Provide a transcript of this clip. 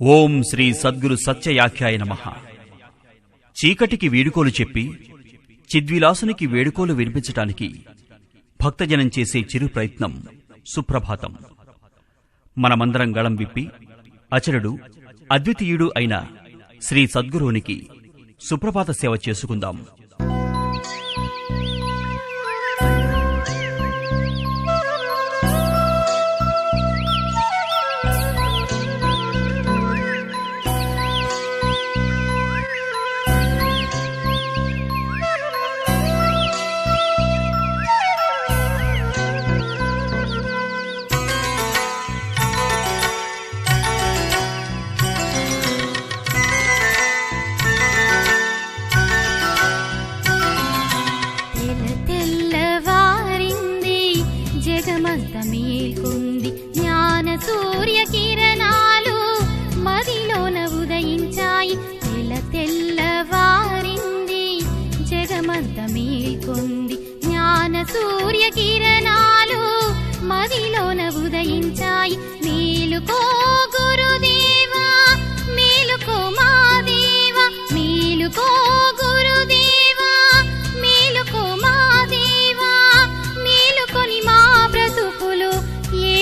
ఓం శ్రీ సద్గురు సత్యయాఖ్యాయ నమః. చీకటికి వీడుకోలు చెప్పి చిద్విలాసునికి వేడుకోలు వినిపించటానికి భక్తజనం చేసే చిరు ప్రయత్నం సుప్రభాతం. మనమందరం గళం విప్పి అచరుడు అద్వితీయుడు అయిన శ్రీ సద్గురువునికి సుప్రభాత సేవ చేసుకుందాం. మేల్కొంది జ్ఞాన సూర్య కిరణాలు మదిలోన ఉదయించాయి. తెల్లవారింది జగమంత మేల్కొంది జ్ఞాన సూర్య కిరణాలు మదిలోన ఉదయించాయి.